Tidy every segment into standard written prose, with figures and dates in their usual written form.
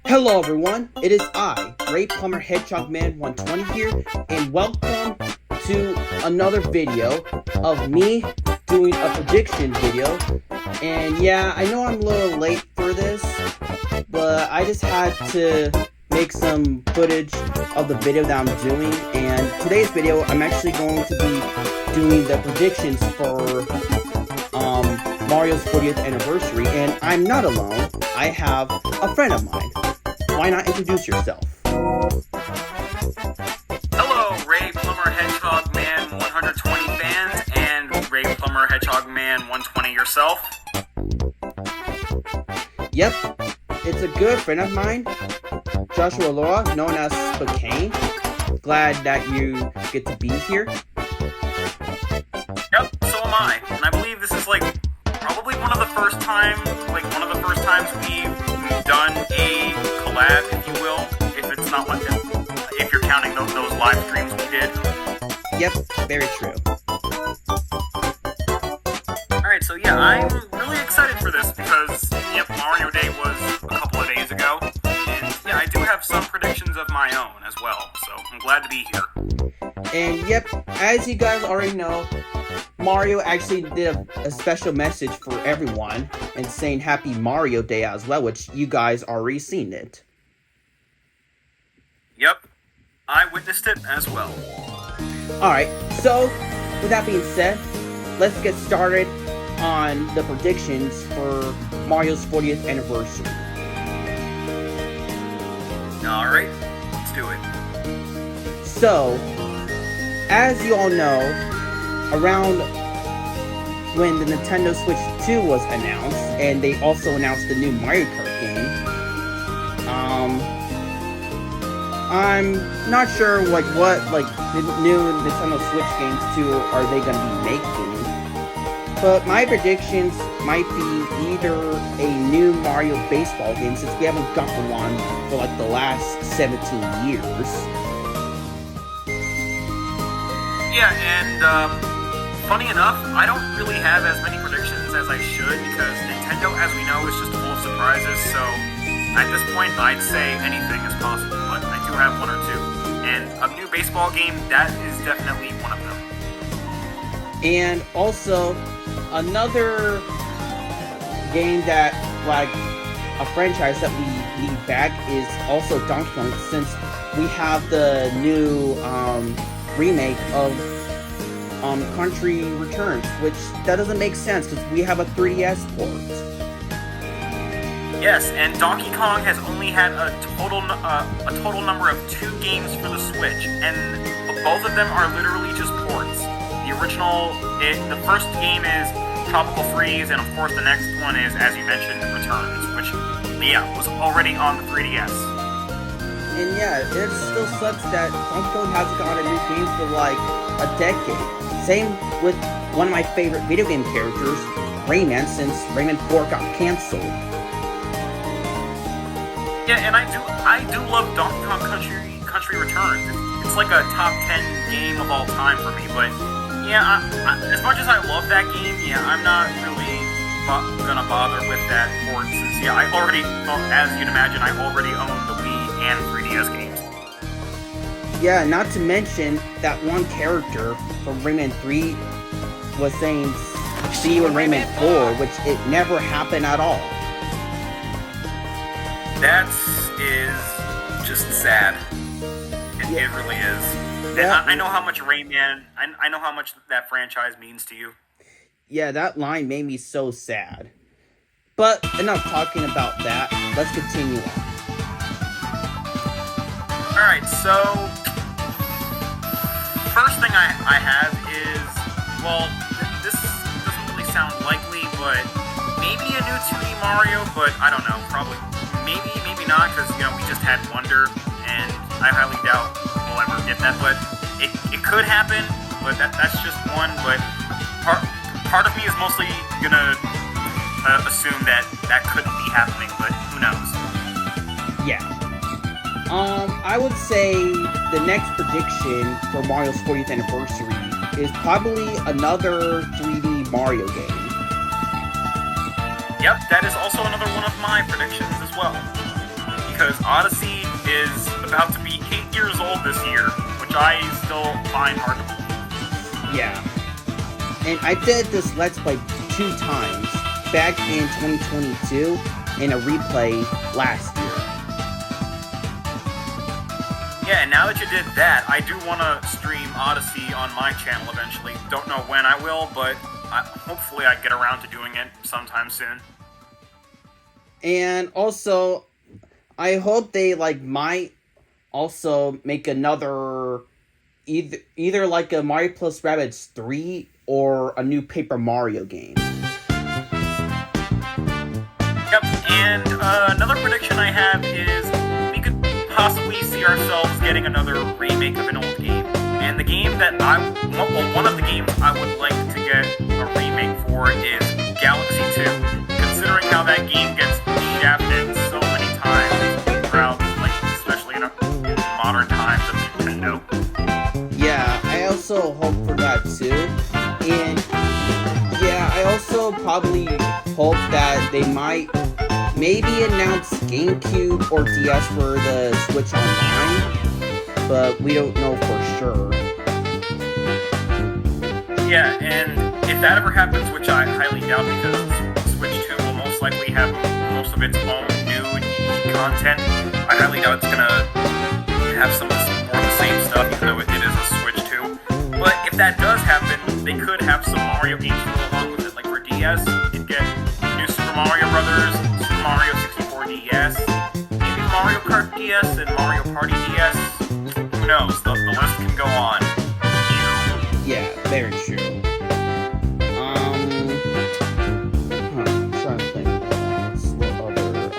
Hello everyone, it is I, Ray Plumber Hedgehog Man 120 here, and welcome to another video of me doing a prediction video. And yeah, I know I'm a little late for this, but I just had to make some footage of the video that I'm doing, and today's video I'm actually going to be doing the predictions for Mario's 40th anniversary, and I'm not alone. I have a friend of mine. Why not introduce yourself? Hello, Ray Plumber Hedgehog Man 120 fans, and Ray Plumber Hedgehog Man 120 yourself. Yep, it's a good friend of mine, Joshua Laura, known as Spokane. Glad that you get to be here. Yep, so am I. And I believe this is probably one of the first times we've done a collab, if you will. If it's not if you're counting those live streams we did. Yep, very true. Alright, so yeah, I'm really excited for this because, yep, Mario Day was a couple of days ago. And yeah, I do have some predictions of my own as well, so I'm glad to be here. And yep, as you guys already know, Mario actually did a special message for everyone and saying Happy Mario Day as well, which you guys already seen it. Yep, I witnessed it as well. Alright, so with that being said, let's get started on the predictions for Mario's 40th anniversary. Alright, let's do it. So, as you all know, around when the Nintendo Switch 2 was announced, and they also announced the new Mario Kart game, I'm not sure what the new Nintendo Switch games 2 are they going to be making, but my predictions might be either a new Mario baseball game, since we haven't gotten one for the last 17 years. Yeah, and funny enough, I don't really have as many predictions as I should because Nintendo, as we know, is just full of surprises, so at this point I'd say anything is possible, but I do have one or two. And a new baseball game, that is definitely one of them. And also, another game that, a franchise that we need back is also Donkey Kong, since we have the new remake of Country Returns, which that doesn't make sense because we have a 3DS port. Yes, and Donkey Kong has only had a total number of 2 games for the Switch, and both of them are literally just ports. The original, the first game is Tropical Freeze, and of course the next one is, as you mentioned, Returns, which, yeah, was already on the 3DS. And yeah, it still sucks that Donkey Kong hasn't gotten a new game for a decade. Same with one of my favorite video game characters, Rayman, since Rayman 4 got cancelled. Yeah, and I do love Donkey Kong Country Returns. It's like a top 10 game of all time for me, but yeah, as much as I love that game, yeah, I'm not really gonna bother with that port, since yeah, I already, as you'd imagine, I already own the Wii and 3DS games. Yeah, not to mention that one character from Rayman 3 was saying see you in Rayman 4, which it never happened at all. That is just sad. It really is. Yeah. I know how much Rayman, I know how much that franchise means to you. Yeah, that line made me so sad. But enough talking about that. Let's continue on. Alright, so first thing I have is, well, this doesn't really sound likely, but maybe a new 2D Mario, but I don't know, probably, maybe not, because, we just had Wonder, and I highly doubt we'll ever get that, but it could happen, but that's just one, but part of me is mostly gonna assume that couldn't be happening, but who knows? Yeah. I would say the next prediction for Mario's 40th anniversary is probably another 3D Mario game. Yep, that is also another one of my predictions as well. because Odyssey is about to be 8 years old this year, which I still find hard to believe. Yeah. And I did this Let's Play 2 times, back in 2022, and a replay last year. Yeah, and now that you did that, I do want to stream Odyssey on my channel eventually. Don't know when I will, but hopefully I get around to doing it sometime soon. And also, I hope they might also make another either like a Mario plus Rabbids 3 or a new Paper Mario game. Yep, and another prediction I have is we could possibly see ourselves getting another remake of an old game. And the game that one of the games I would like to get a remake for is Galaxy 2. Considering how that game gets shafted so many times throughout, especially in modern times of Nintendo. Yeah, I also hope for that too. And yeah, I also probably hope that they might maybe announce GameCube or DS for the Switch Online, but we don't know for sure. Yeah, and if that ever happens, which I highly doubt because Switch 2 will most likely have most of its own new content, I highly doubt it's gonna have some more of the same stuff, even though it is a Switch 2. But if that does happen, they could have some Mario games to go along with it. Like for DS, you'd get New Super Mario Brothers, Super Mario 64 DS, maybe Mario Kart DS and Mario Party DS. Who knows? The list can go on. Yeah, very true. I'm trying to think what other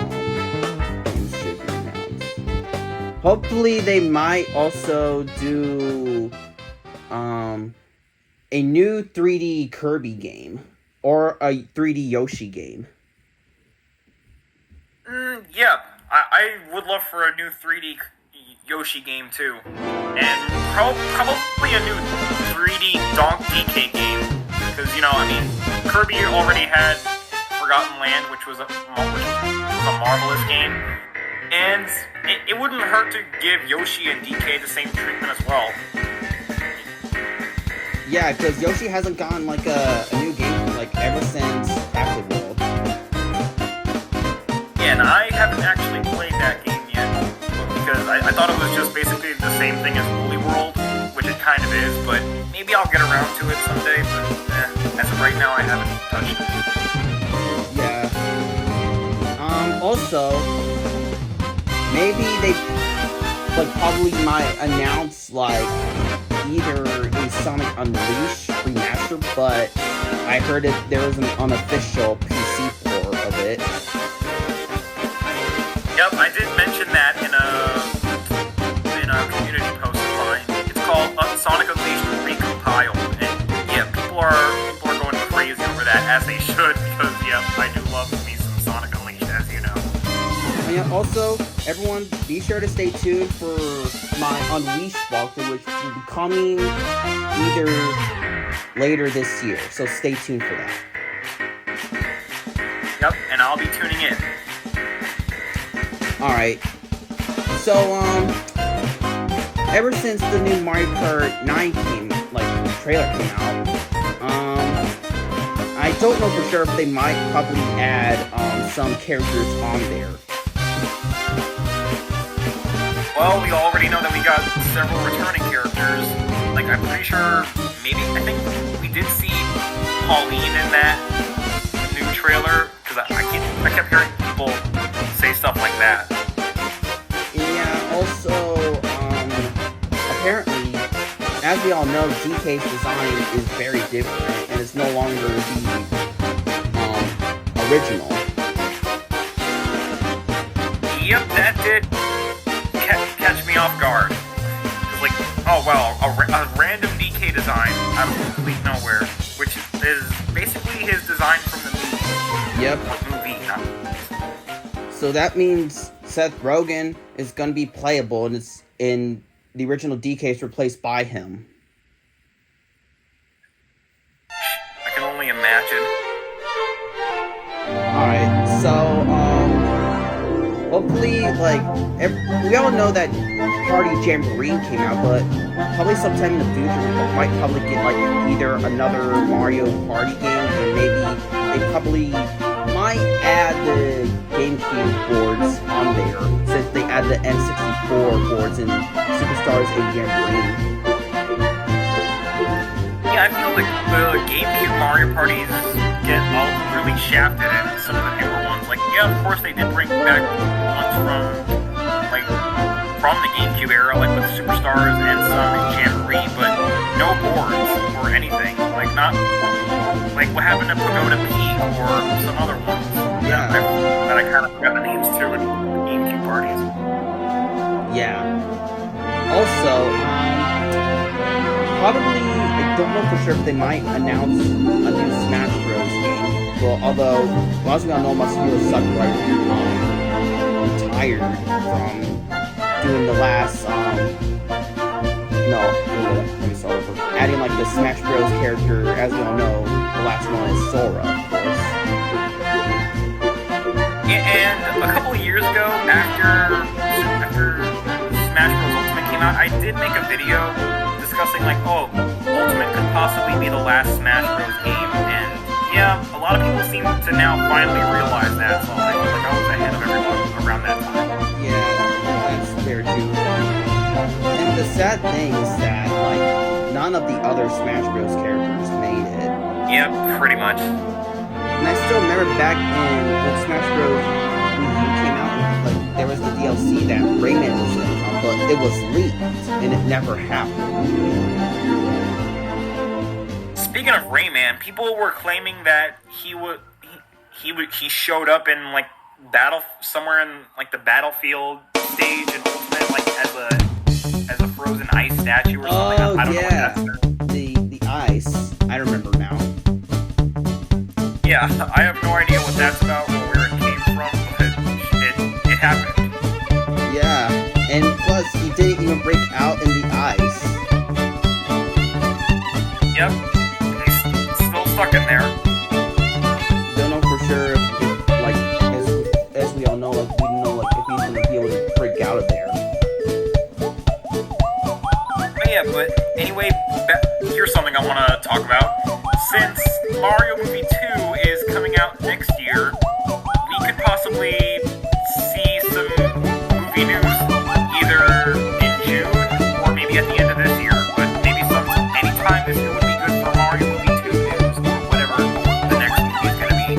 games should be announced. Hopefully they might also do a new 3D Kirby game or a 3D Yoshi game. Yeah, I would love for a new 3D Yoshi game too, and probably a new 3D Donk DK game, because Kirby already had Forgotten Land, which was a marvelous game, and it wouldn't hurt to give Yoshi and DK the same treatment as well. Yeah, because Yoshi hasn't gotten a new game ever since Crafted World. Yeah, and I haven't actually played that game yet, because I thought it was just basically the same thing as Woolly World, which it kind of is, but maybe I'll get around to it someday, but as of right now I haven't touched it. Yeah. Also, maybe they probably might announce either a Sonic Unleashed remaster, but I heard there was an unofficial PC port of it. Yep, I did mention that in a community post of mine. It's called Sonic Unleashed Recompiled, and yeah, people are going crazy over that, as they should, because yeah, I do love me some Sonic Unleashed, as you know. And yeah, also, everyone, be sure to stay tuned for my Unleashed walkthrough, which will be coming either later this year, so stay tuned for that. Yep, and I'll be tuning in. Alright, so, ever since the new Mario Kart 9 trailer came out, I don't know for sure if they might probably add, some characters on there. Well, we already know that we got several returning characters. I'm pretty sure, I think we did see Pauline in that new trailer, because I kept hearing people say stuff like that. Yeah, also, apparently, as we all know, DK's design is very different, and it's no longer the, original. Yep, that did catch me off guard. Oh wow, a random DK design out of complete nowhere, which is basically his design from the movie. Yep. Movie, not movies. So that means Seth Rogen is going to be playable, and it's in the original DK is replaced by him. I can only imagine. Alright, so, hopefully, like, we all know that Party Jamboree came out, but probably sometime in the future we might probably get, like, either another Mario Party game, and maybe they probably might add the GameCube boards on there, since they add the N64 boards in Superstars and Jamboree. Yeah, I feel like the GameCube Mario parties get all really shafted in some of the newer ones. Like, yeah, of course they did bring back ones from the GameCube era, like with Superstars and some in Jamboree, but no boards or anything. Like, not like what happened to Pagoda Peak or some other ones. Yeah. That I kind of forgot the names to in GameCube parties. Yeah. Also, probably, I don't know for sure if they might announce a new Smash Bros. Game. Well, although, as we all know, Masahiro Sakurai retired from doing the last, let me start over. Adding, like, the Smash Bros. Character, as we all know, the last one is Sora, of course. Yeah, and a couple of years ago, after Smash Bros. Ultimate came out, I did make a video discussing, like, oh, Ultimate could possibly be the last Smash Bros. Game, and yeah, a lot of people seem to now finally realize that, so I feel like I was ahead of everyone around that time. Yeah, that's fair too. And the sad thing is that, like, none of the other Smash Bros. Characters made it. Yep, pretty much. And I still remember back when Smash Bros. Wii-U came out, like, there was the DLC that Rayman was in, but it was leaked, and it never happened. Speaking of Rayman, people were claiming that he showed up in, like, somewhere in, like, the Battlefield stage in Ultimate, like, as a frozen ice statue or something. I don't know what that's. The ice. I remember now. Yeah, I have no idea what that's about or where it came from, but it happened. Yeah, and plus, he didn't even break out in the ice. Yep, he's still stuck in there. Don't know for sure if like, as we all know, like, we don't know, like, if he's gonna be able to break out of there. But yeah, but anyway, here's something I want to talk about. Since Mario Movie 2 is coming out next year, we could possibly see some movie news either in June or maybe at the end of this year, but maybe anytime this year would be good for Mario Movie 2 news or whatever the next movie is going to be.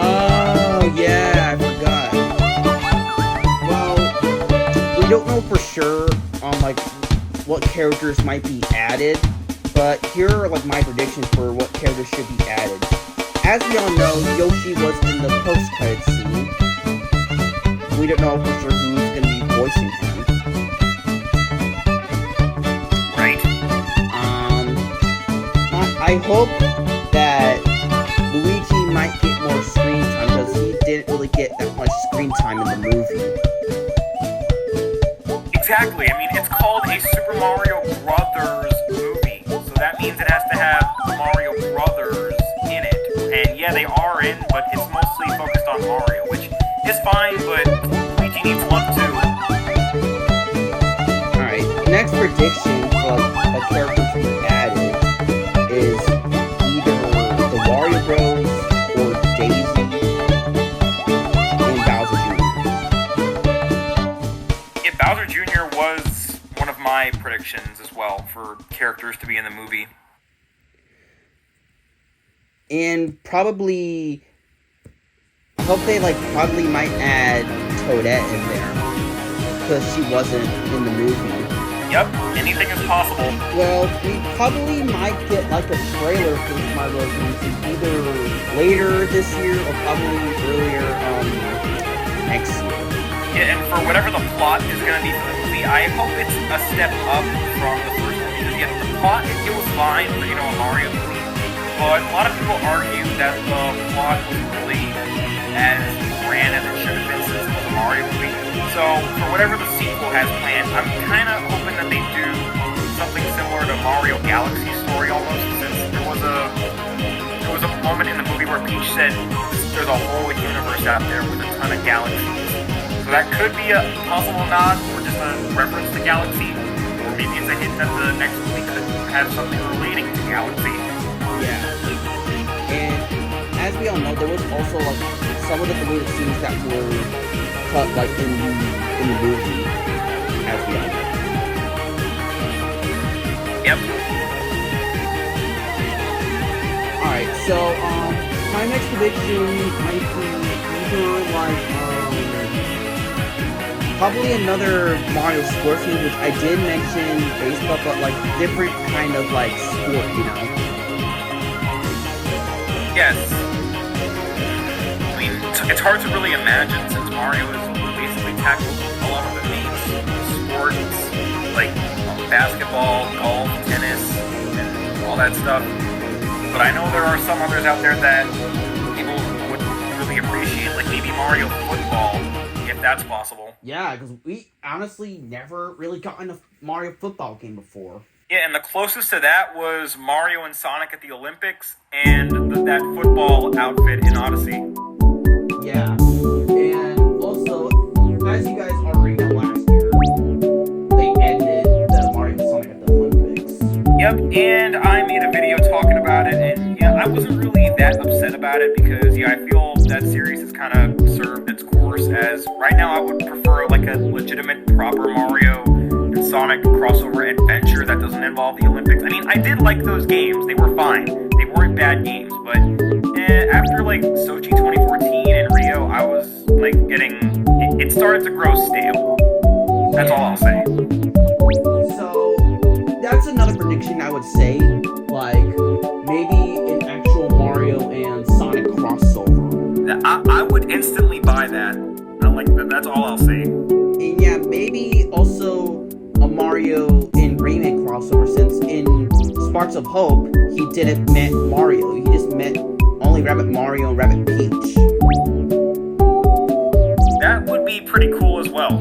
Oh, yeah, I forgot. Well, we don't know for sure on, like, what characters might be added, but here are, like, my predictions for what characters should be added. As we all know, Yoshi was in the post-credits scene. We don't know for sure who's going to be voicing him. Right. I hope that Luigi might get more screen time, because he didn't really get that much screen time in the movie. Exactly. I mean, it's called a Super Mario Brothers movie, so that means it has to have Mario Brothers in it. And yeah, they are in, but it's mostly focused on Mario, which is fine, but Luigi needs love too. Alright, next prediction for a character to be added is either the Wario Bros. Or Daisy and Bowser Jr. Yeah, Bowser Jr. was one of my predictions as well for characters to be in the movie. And probably, I hope they, like, probably might add Toadette in there, because she wasn't in the movie. Yep, anything is possible. Well, we probably might get, like, a trailer for the Mario Bros. Movie either later this year or probably earlier next year. Yeah, and for whatever the plot is going to be for the movie, I hope it's a step up from the first one. Because, yeah, the plot, it was fine for, a Mario movie. But a lot of people argue that the plot was really as grand as it should have been since it was a Mario movie. So, for whatever the sequel has planned, I'm kind of hoping that they do something similar to Mario Galaxy Story almost, since there was a moment in the movie where Peach said there's a whole universe out there with a ton of galaxies. So So that could be a possible nod or just a reference to Galaxy, or maybe it's a hint that the next movie could have something relating to Galaxy. Yeah. And as we all know, there was also like some of the deleted scenes that were cut like in the movie, as we all know. Yep. Alright, so my next prediction might be either like probably another Mario sports game, which I did mention baseball, but like different kind of like sport, you know? Yes. I mean, it's hard to really imagine since Mario has basically tackled a lot of the main sports, like basketball, golf, tennis, and all that stuff. But I know there are some others out there that people would really appreciate, like maybe Mario football, if that's possible. Yeah, because we honestly never really gotten a Mario football game before. Yeah, and the closest to that was Mario and Sonic at the Olympics, and that football outfit in Odyssey. Yeah, and also, as you guys already know, last year, they ended the Mario and Sonic at the Olympics. Yep, and I made a video talking about it, and yeah, I wasn't really that upset about it, because yeah, I feel that series has kind of served its course, as right now I would prefer like a legitimate, proper Mario and Sonic crossover adventure that doesn't involve the Olympics. I mean, I did like those games. They were fine. They weren't bad games, but after like Sochi 2014 and Rio, I was like it started to grow stale. That's all I'll say. So, that's another prediction I would say, like maybe an actual Mario and Sonic crossover. I would instantly buy that. That's all I'll say. And yeah, maybe also a Mario and Rayman crossover, since in Sparks of Hope, he didn't met Mario. He just met only Rabbit Mario and Rabbit Peach. That would be pretty cool as well.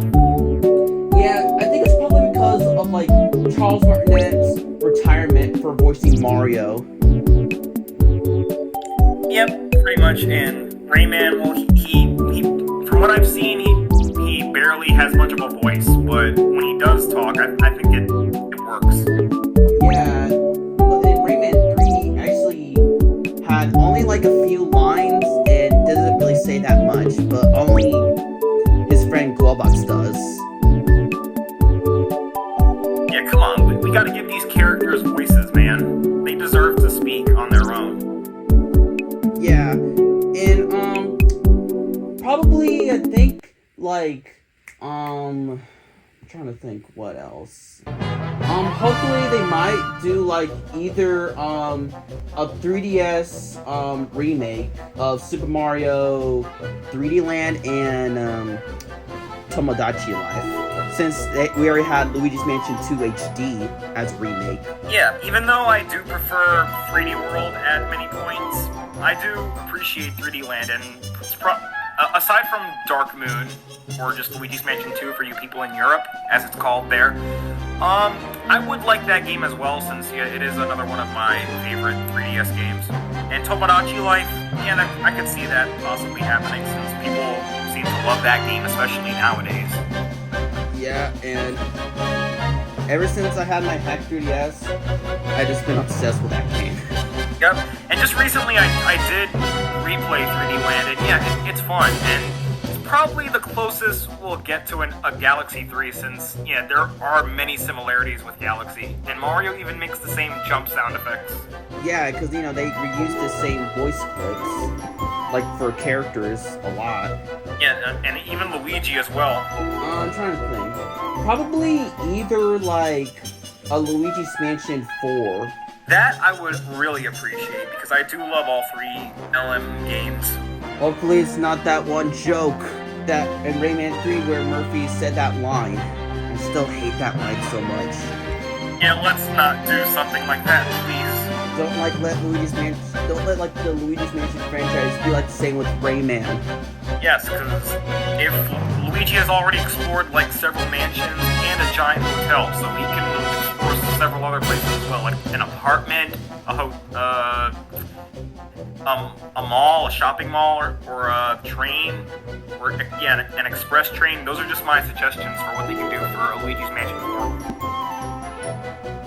Yeah, I think it's probably because of like Charles Martinet's retirement for voicing Mario. Yep, pretty much. And Rayman, well, he from what I've seen, he barely has much of a voice, but when he does talk, I think it works. Yeah, but in Rayman 3, actually had only like a few lines and doesn't really say that much, but only his friend Globox does. Yeah, come on, we gotta give these characters voices, man. They deserve to speak on their own. Yeah, and probably I think like I'm trying to think what else. Hopefully they might do like either a 3DS remake of Super Mario 3D Land and Tomodachi Life, since we already had Luigi's Mansion 2 HD as a remake. Yeah, even though I do prefer 3D World at many points, I do appreciate 3D Land, and aside from Dark Moon, or just Luigi's Mansion 2 for you people in Europe, as it's called there, I would like that game as well, since yeah, it is another one of my favorite 3DS games. And Tomodachi Life, yeah, I could see that possibly happening, since people seem to love that game, especially nowadays. Yeah, and ever since I had my hack 3DS, I've just been obsessed with that game. Yep, and just recently I did replay 3D Land, and yeah, it's fun, and it's probably the closest we'll get to a Galaxy 3, since, yeah, there are many similarities with Galaxy, and Mario even makes the same jump sound effects. Yeah, because, you know, they reuse the same voice clips, like, for characters a lot. Yeah, and even Luigi as well. I'm trying to think. Probably either, like, a Luigi's Mansion 4. That I would really appreciate, because I do love all three LM games. Hopefully it's not that one joke that in Rayman 3 where Murphy said that line. I still hate that line so much. Yeah, let's not do something like that, please. Don't let the Luigi's Mansion franchise be like the same with Rayman. Yes, because if Luigi has already explored like several mansions and a giant hotel, so he can explore several other places as well, like an apartment, a mall, a shopping mall or a train, or yeah, an express train. Those are just my suggestions for what they can do for Luigi's Mansion 4.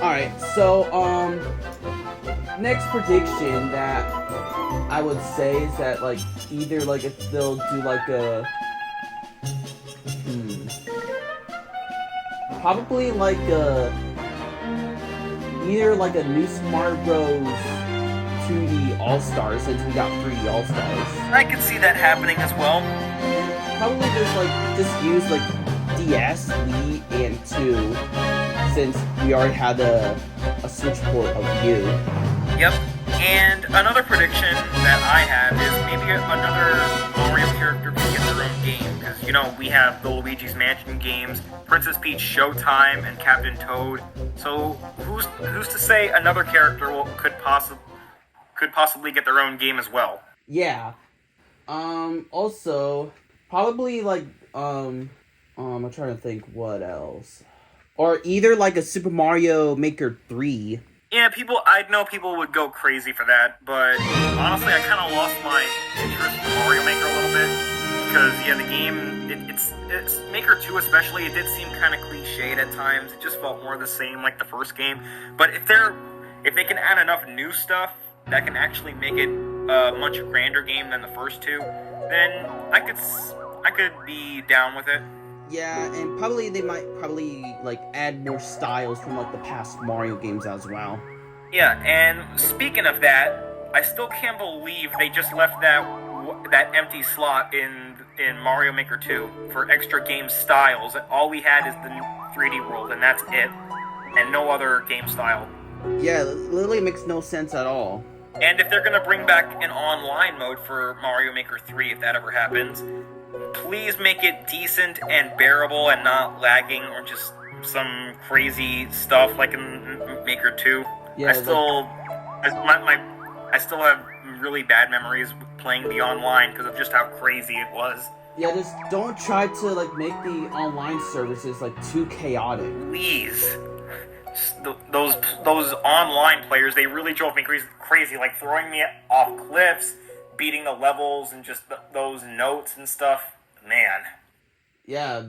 Alright, so, next prediction that I would say is that, like, either, like, if they'll do, like, probably, like, either, like, a new Super Mario Bros. 2D All-Stars, since we got 3D All-Stars. I could see that happening as well. Probably just, like, use, like, DS, Wii, and 2, since we already had a Switch port of Wii-U. Yep. And another prediction that I have is maybe another Mario character can get their own game, because, you know, we have the Luigi's Mansion games, Princess Peach Showtime, and Captain Toad. So who's to say another character could possibly get their own game as well? Yeah. Also, probably, like, I'm trying to think what else. Or either, like, a Super Mario Maker 3. Yeah, I know people would go crazy for that, but honestly, I kind of lost my interest in Mario Maker a little bit, because, yeah, the game, it's Maker 2 especially, it did seem kind of cliched at times. It just felt more the same like the first game. But if they can add enough new stuff that can actually make it a much grander game than the first two, then I could be down with it. Yeah, and they might like add more styles from like the past Mario games as well. Yeah, and speaking of that, I still can't believe they just left that empty slot in Mario Maker 2 for extra game styles. All we had is the 3D world, and that's it, and no other game style. Yeah, it literally makes no sense at all. And if they're gonna bring back an online mode for Mario Maker 3, if that ever happens, please make it decent and bearable and not lagging or just some crazy stuff like in Maker 2. Yeah, I still have really bad memories playing the online because of just how crazy it was. Yeah, just don't try to like make the online services like too chaotic. Please. Those online players, they really drove me crazy, like throwing me off cliffs, beating the levels, and just those notes and stuff. Man. Yeah,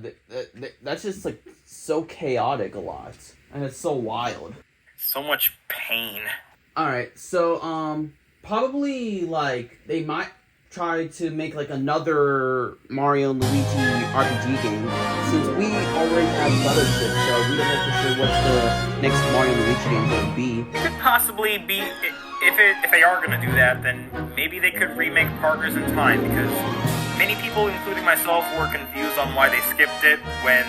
that's just like so chaotic a lot, and it's so wild. So much pain. Alright, so probably like they might try to make like another Mario and Luigi RPG game, since we already have Brothership, so we don't know for sure what's the next Mario and Luigi game going to be. Could possibly be, if they are going to do that, then maybe they could remake Partners in Time, because many people, including myself, were confused on why they skipped it when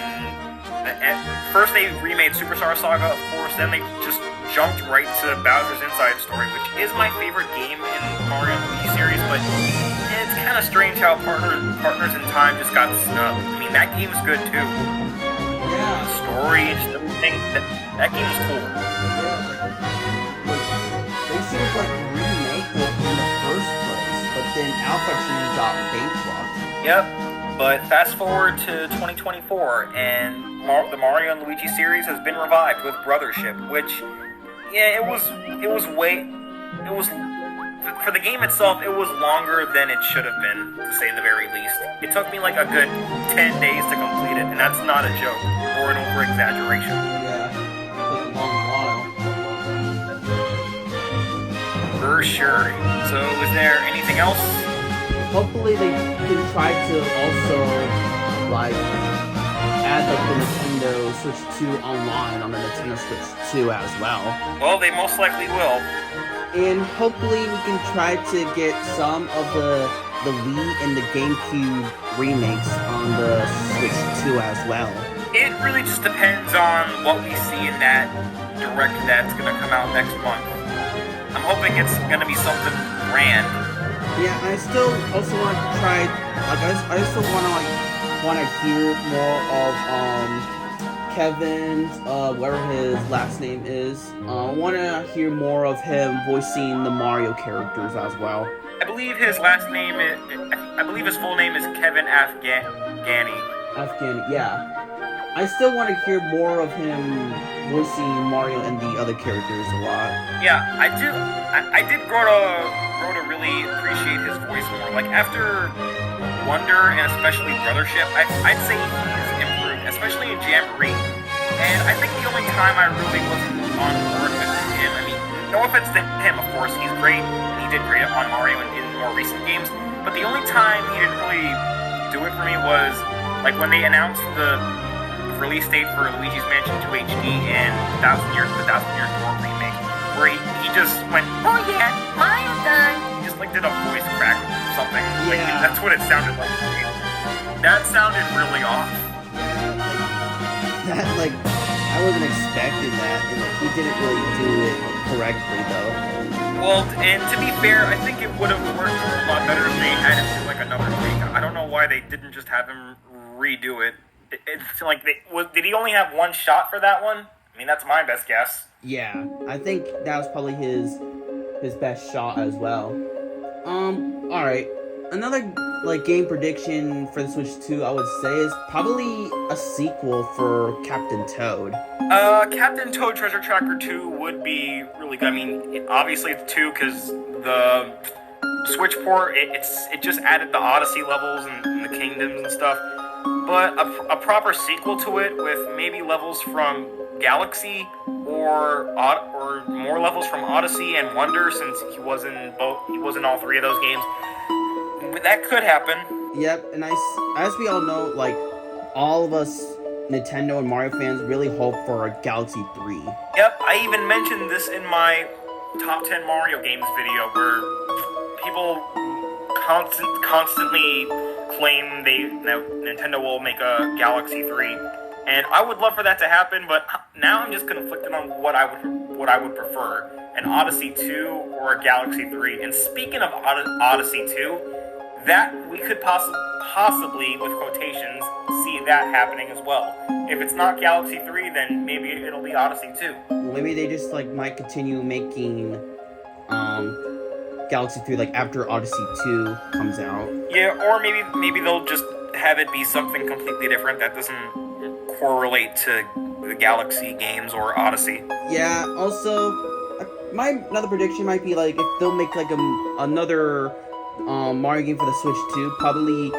first they remade Superstar Saga, of course, then they just jumped right to Bowser's Inside Story, which is my favorite game in the Mario and Luigi series, but it's kind of strange how Partners in Time just got snubbed. I mean, that game's good too. Yeah. The story and just everything, that game is cool. They should have like remake it in the first place, but then Alpha Team got bankrupt. Yep, but fast forward to 2024, and the Mario and Luigi series has been revived with Brothership, which, yeah, it was for the game itself, it was longer than it should have been, to say the very least. It took me like a good 10 days to complete it, and that's not a joke, or an over-exaggeration. Yeah, it took a long while. For sure. So, is there anything else? Hopefully they can try to also, like, add like the Nintendo Switch 2 online on the Nintendo Switch 2 as well. Well, they most likely will. And hopefully we can try to get some of the Wii and the GameCube remakes on the Switch 2 as well. It really just depends on what we see in that direct that's going to come out next month. I'm hoping it's going to be something grand. Yeah, I still also want to try, like, I still want to hear more of, Kevin's, whatever his last name is. I want to hear more of him voicing the Mario characters as well. I believe his full name is Kevin Afghani. Afghani, yeah. I still want to hear more of him voicing Mario and the other characters a lot. Yeah, I did grow grow to really appreciate his voice more. Like, after Wonder and especially Brothership, I'd say he's improved, especially in Jamboree. And I think the only time I really wasn't on board with him, I mean, no offense to him, of course, he's great, and he did great on Mario and in more recent games, but the only time he didn't really do it for me was, like, when they announced the release date for Luigi's Mansion 2 HD and the Thousand Years Door remake, where he just went, oh yeah, Mario's done. He just, like, did a voice crack or something. Yeah. Like, that's what it sounded like to me. That sounded really off. That, like, I wasn't expecting that, and like, he didn't really do it correctly, though. Well, and to be fair, I think it would have worked a lot better if they had him do, like, another take. I don't know why they didn't just have him redo it. It's like, did he only have one shot for that one? I mean, that's my best guess. Yeah, I think that was probably his best shot as well. Alright. Another, like, game prediction for the Switch 2, I would say, is probably a sequel for Captain Toad. Captain Toad Treasure Tracker 2 would be really good. I mean, obviously it's 2 because the Switch port, it just added the Odyssey levels and the kingdoms and stuff. But a proper sequel to it with maybe levels from Galaxy or more levels from Odyssey and Wonder, since he was in all three of those games. That could happen. Yep, and as we all know, like, all of us Nintendo and Mario fans really hope for a Galaxy 3. Yep, I even mentioned this in my top 10 Mario games video, where people constantly claim Nintendo will make a Galaxy 3, and I would love for that to happen, but now I'm just conflicted on what I would prefer, an Odyssey 2 or a Galaxy 3. And speaking of Odyssey 2, that we could possibly, with quotations, see that happening as well. If it's not Galaxy 3, then maybe it'll be Odyssey 2. Maybe they just, like, might continue making Galaxy 3, like, after Odyssey 2 comes out. Yeah, or maybe they'll just have it be something completely different that doesn't correlate to the Galaxy games or Odyssey. Yeah, also, another prediction might be, like, if they'll make, like, another Mario game for the Switch 2, probably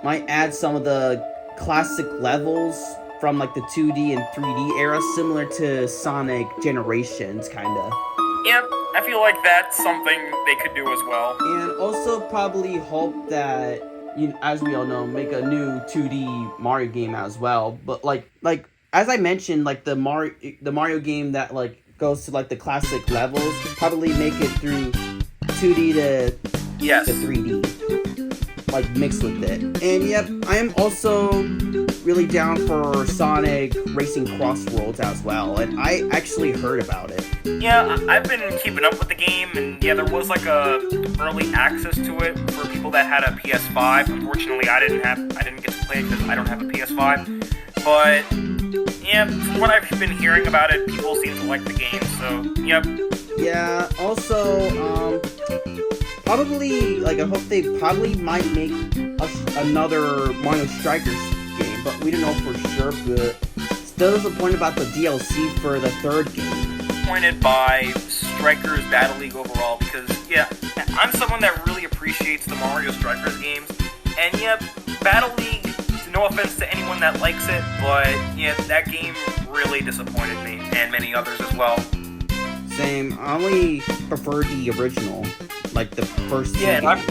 might add some of the classic levels from, like, the 2D and 3D era, similar to Sonic Generations, kinda. Yep, I feel like that's something they could do as well. And also probably hope that, as we all know, make a new 2D Mario game as well. But like as I mentioned, like the Mario game that, like, goes to, like, the classic levels, probably make it through 2D to 3D, like, mixed with it. And yep, I am also really down for Sonic Racing Crossworlds as well, and I actually heard about it. Yeah, I've been keeping up with the game, and yeah, there was, like, a early access to it for people that had a PS5. Unfortunately, I didn't get to play it because I don't have a PS5. But yeah, from what I've been hearing about it, people seem to like the game. So yep. Yeah. Also, probably, like, I hope they probably might make another Mario Strikers game, but we don't know for sure. But still disappointed about the DLC for the third game. Disappointed by Strikers Battle League overall, because yeah, I'm someone that really appreciates the Mario Strikers games, and yeah, Battle League, no offense to anyone that likes it, but yeah, that game really disappointed me, and many others as well. Same. I only prefer the original, like the first two games.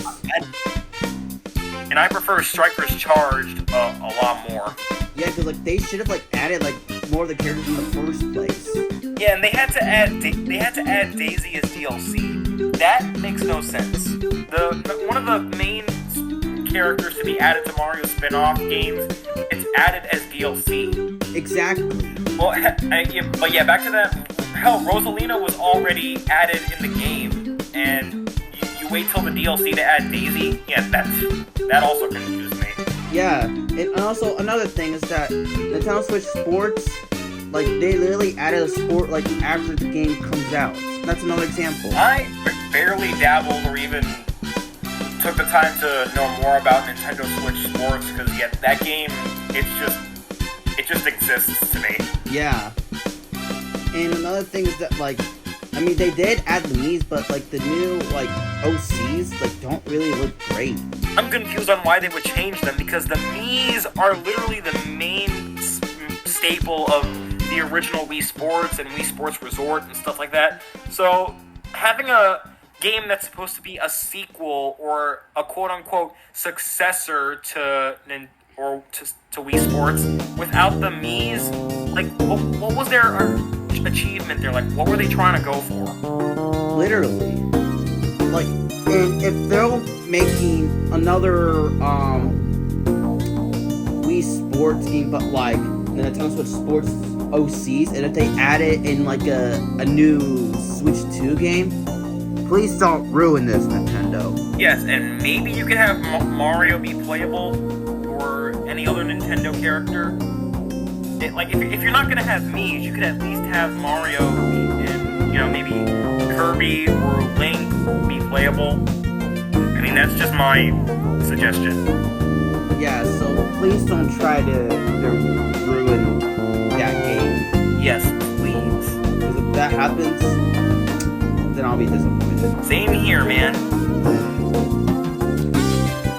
And I prefer Strikers Charged a lot more. Yeah, because, like, they should have, like, added, like, more of the characters in the first place. Yeah, and they had to add Daisy as DLC. That makes no sense. One of the main characters to be added to Mario spin-off games, it's added as DLC. Exactly. Well, but yeah, back to that. Hell, Rosalina was already added in the game, and you wait till the DLC to add Daisy. Yeah, that also confused me. Yeah, and also another thing is that Nintendo Switch Sports, like, they literally added a sport, like, after the game comes out. That's another example. I barely dabbled or even took the time to know more about Nintendo Switch Sports, because yeah, that game, it just exists to me. Yeah. And another thing is that, like, I mean, they did add the Mii's, but like the new like OCs like don't really look great. I'm confused on why they would change them because the Mii's are literally the main staple of the original Wii Sports and Wii Sports Resort and stuff like that. So having a game that's supposed to be a sequel or a quote-unquote successor to Wii Sports without the Mii's, like what was their achievement there? Like what were they trying to go for? Literally, like, and if they're making another Wii Sports game, but like the Nintendo Switch Sports OCs, and if they add it in like a new Switch 2 game, please don't ruin this, Nintendo. Yes, and maybe you could have Mario be playable or any other Nintendo character. Like if you're not gonna have Mii's, you could at least have Mario and maybe Kirby or Link be playable. I mean that's just my suggestion. Yeah, so please don't try to ruin that game. Yes, please. Because if that happens, then I'll be disappointed. Same here, man.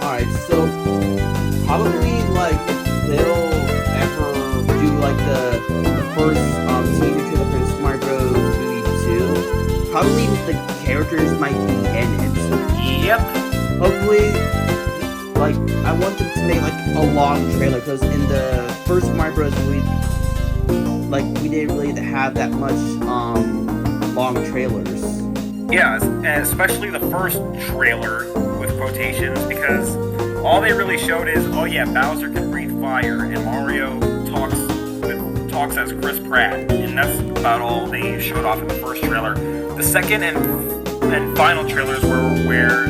Alright, so probably like if they'll ever do like the first teaser trailer for Super Mario Bros. Movie 2, probably the characters might be in it. Yep. Hopefully, like I want them to make like a long trailer because in the first Mario Bros. Movie, like we didn't really have that much long trailers. Yeah, and especially the first trailer with quotations because all they really showed is, oh yeah, Bowser can breathe fire and Mario talks as Chris Pratt, and that's about all they showed off in the first trailer. The second and final trailers were where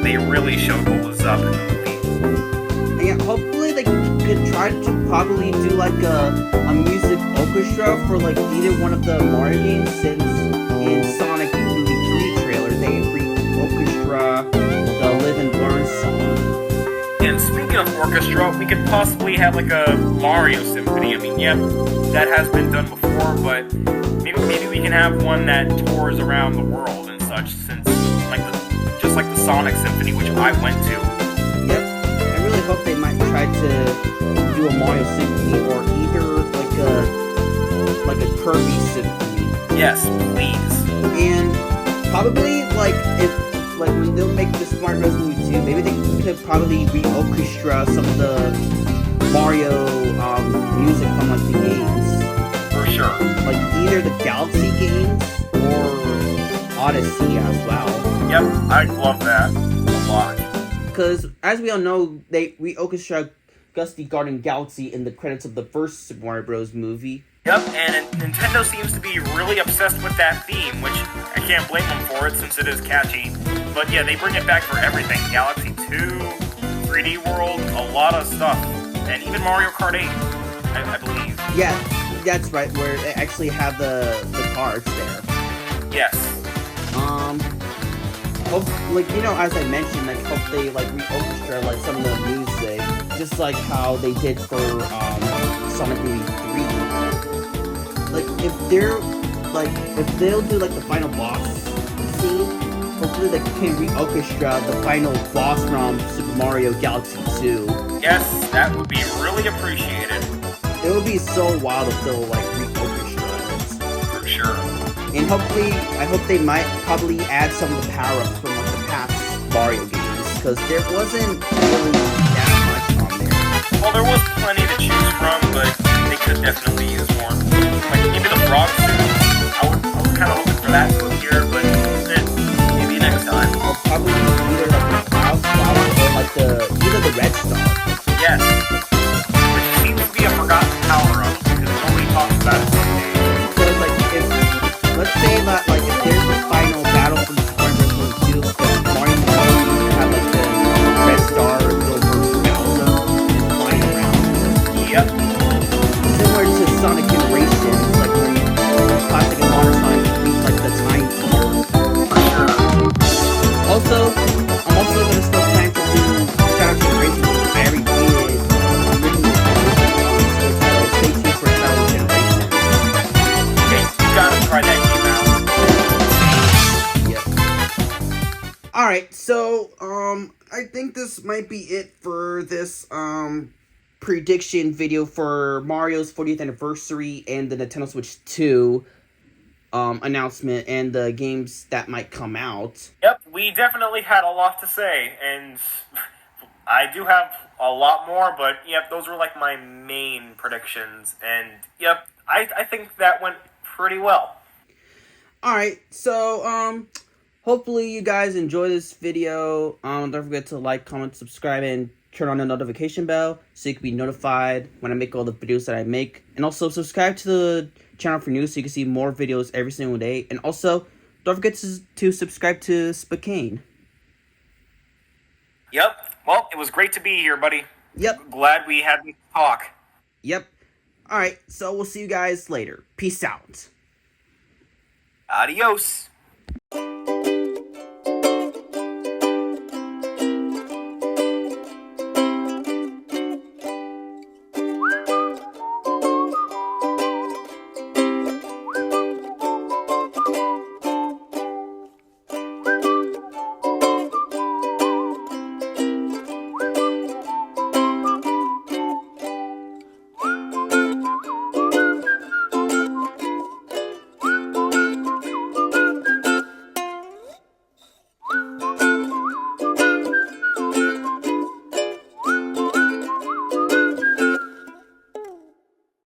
they really showed what was up in the movie. And hopefully they could try to probably do like a music orchestra for like either one of the Mario games, since in Sonic Movie 3 trailer they re-orchestra the Live and Learn song. And speaking of orchestra, we could possibly have like a Mario symphony. I mean, yeah, that has been done before, but maybe we can have one that tours around the world and such, since just like the Sonic Symphony, which I went to. Yep, I really hope they might try to do a Mario symphony or either like a Kirby symphony. Yes, please. And probably like if like when they'll make the Mario Bros. Movie 2, maybe they could probably re-orchestra some of the Mario music from like the games. For sure. Like either the Galaxy games or Odyssey as well. Yep, I'd love that a lot. Because as we all know, they re-orchestra Gusty Garden Galaxy in the credits of the first Super Mario Bros. Movie. Yep, and Nintendo seems to be really obsessed with that theme, which I can't blame them for it since it is catchy. But yeah, they bring it back for everything. Galaxy 2, 3D World, a lot of stuff. And even Mario Kart 8, I believe. Yeah, that's right, where they actually have the cards there. Yes. Hope, like, as I mentioned, like, hope they, like, re-orchestra, like, some of the music, just like how they did for, Sonic Movie 3. Like, if they'll do, like, the final boss scene, hopefully they can re-orchestra the final boss from Super Mario Galaxy 2. Yes, that would be really appreciated. It would be so wild if they'll, like, re-orchestra it. For sure. And hopefully, I hope they might probably add some of the power-ups from like, the past Mario games, because there wasn't really that much on there. Well, there was plenty to choose from, but they could definitely use more. Like, maybe the frog suit. I was kind of hoping for that to appear, but maybe next time. Or probably either like the Cloud Flower or like either the Red Star. Yes. Which seems to be a forgotten power-up, because nobody talks about it these days. Because like, let's say that like if there's the final battle for the Super Mario Bros. 2, Mario can have like the Red Star go versus Bowser and flying around. Yep. Similar to Sonic Generations, like when Classic and Modern Sonic meet like the Time Eater. Also, I'm also gonna still plan to do Shadow Generations. I Alright, so, I think this might be it for this, prediction video for Mario's 40th anniversary and the Nintendo Switch 2, announcement and the games that might come out. Yep, we definitely had a lot to say, and I do have a lot more, but yep, those were like my main predictions, and yep, I think that went pretty well. Alright, so, hopefully you guys enjoy this video. Don't forget to like, comment, subscribe, and turn on the notification bell so you can be notified when I make all the videos that I make. And also subscribe to the channel for news so you can see more videos every single day. And also, don't forget to subscribe to Spokane. Yep, well, it was great to be here, buddy. Yep. Glad we had this talk. Yep. Alright, so we'll see you guys later. Peace out. Adios.